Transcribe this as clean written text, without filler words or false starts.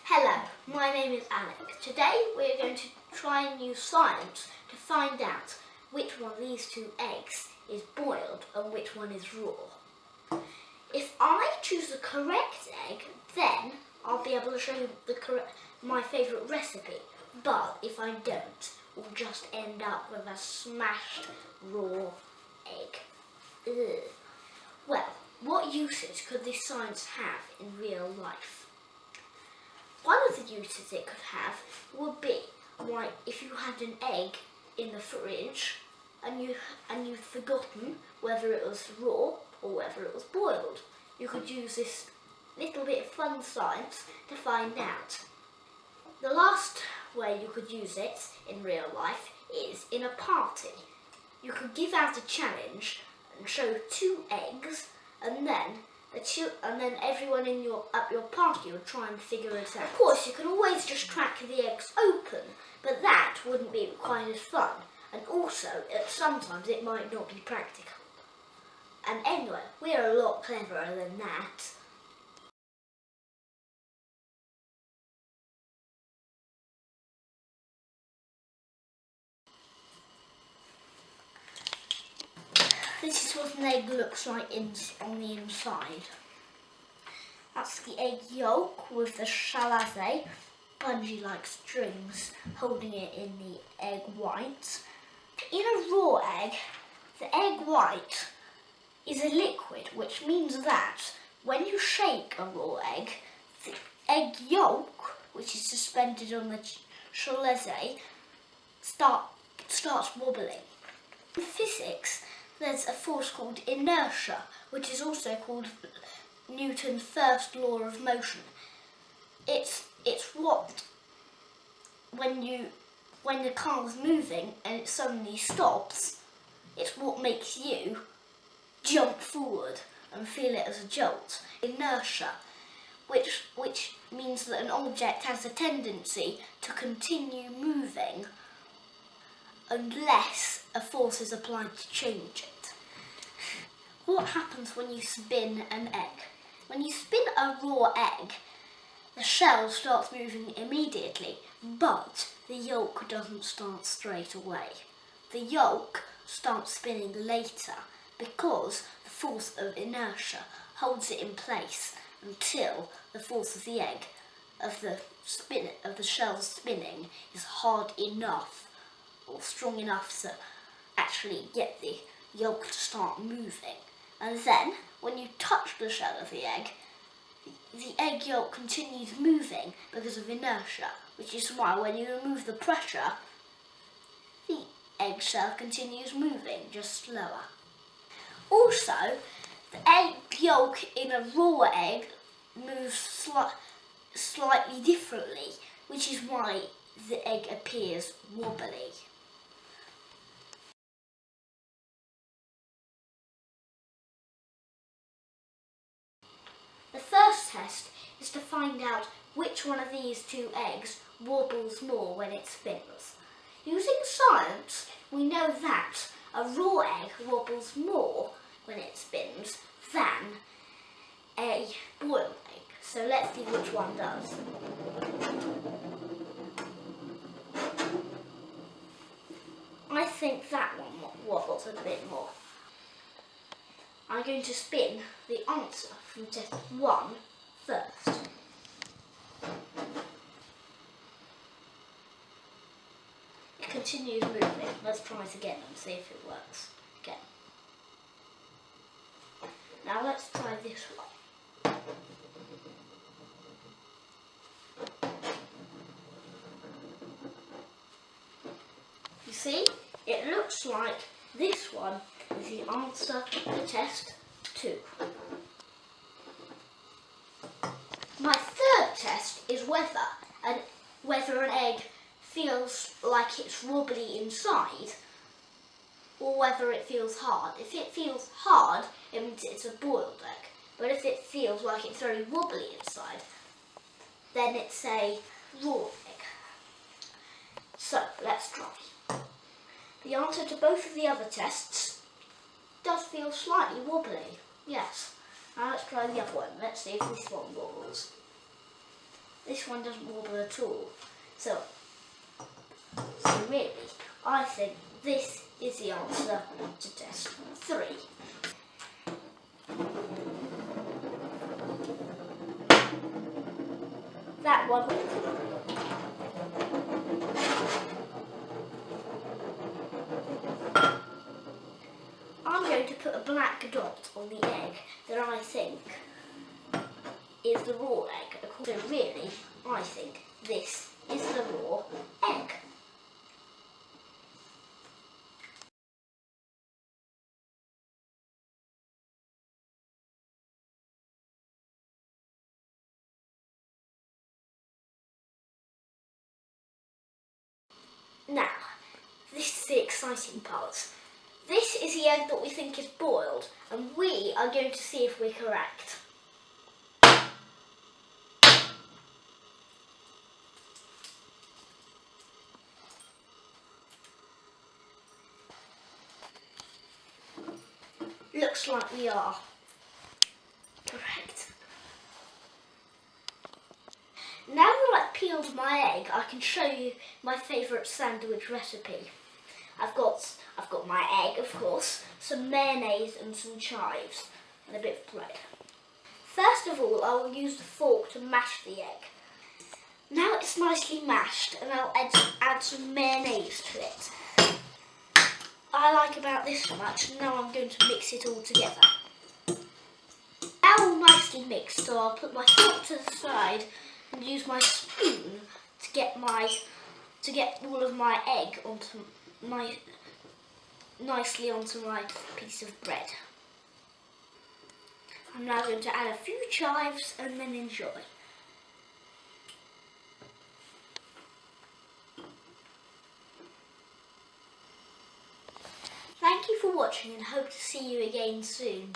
Hello, my name is Alec. Today we are going to try and use science to find out which one of these two eggs is boiled and which one is raw. If I choose the correct egg, then I'll be able to show you my favourite recipe. But if I don't, we'll just end up with a smashed raw egg. Ugh. Well, what uses could this science have in real life? One of the uses it could have would be like if you had an egg in the fridge and you'd forgotten whether it was raw or whether it was boiled. You could use this little bit of fun science to find out. The last way you could use it in real life is in a party. You could give out a challenge and show 2 eggs, and then everyone at your party would try and figure it out. Of course, you can always just crack the eggs open, but that wouldn't be quite as fun. And also, sometimes it might not be practical. And anyway, we're a lot cleverer than that. This is what an egg looks like on the inside. That's the egg yolk with the chalazé, bungee-like strings holding it in the egg white. In a raw egg, the egg white is a liquid, which means that when you shake a raw egg, the egg yolk, which is suspended on the chalazé, starts wobbling. In physics, there's a force called inertia, which is also called Newton's first law of motion. It's what when the car is moving and it suddenly stops, it's what makes you jump forward and feel it as a jolt. Inertia, which means that an object has a tendency to continue moving unless a force is applied to change it. What happens when you spin an egg? When you spin a raw egg, the shell starts moving immediately, but the yolk doesn't start straight away. The yolk starts spinning later because the force of inertia holds it in place until the force of the egg, of the shell spinning, is hard enough or strong enough to actually get the yolk to start moving. And then, when you touch the shell of the egg yolk continues moving because of inertia, which is why when you remove the pressure, the egg shell continues moving, just slower. Also, the egg yolk in a raw egg moves slightly differently, which is why the egg appears wobbly. The first test is to find out which one of these 2 eggs wobbles more when it spins. Using science, we know that a raw egg wobbles more when it spins than a boiled egg. So let's see which one does. I think that one wobbles a bit more. I'm going to spin the answer from test 1 first. It continues moving. Let's try it again and see if it works again. Now let's try this one. You see, it looks like this one is the answer to test 2. My third test is whether an egg feels like it's wobbly inside or whether it feels hard. If it feels hard, it means it's a boiled egg. But if it feels like it's very wobbly inside, then it's a raw egg. So, let's try. The answer to both of the other tests does feel slightly wobbly, yes. Now let's try the other one. Let's see if this one wobbles. this one doesn't wobble at all. So really, I think this is the answer to test 3. That one. I'm going to put a black dot on the egg that I think is the raw egg. So really, I think this is the raw egg. Now, this is the exciting part. This is the egg that we think is boiled, and we are going to see if we're correct. Looks like we are correct. Now that I've peeled my egg, I can show you my favourite sandwich recipe. I've got my egg, of course, some mayonnaise and some chives, and a bit of bread. First of all, I will use the fork to mash the egg. Now it's nicely mashed, and I'll add some mayonnaise to it. I like about this much, and now I'm going to mix it all together. Now all nicely mixed, so I'll put my fork to the side and use my spoon to get all of my egg nicely onto my piece of bread. I'm now going to add a few chives and then enjoy. Thank you for watching and hope to see you again soon.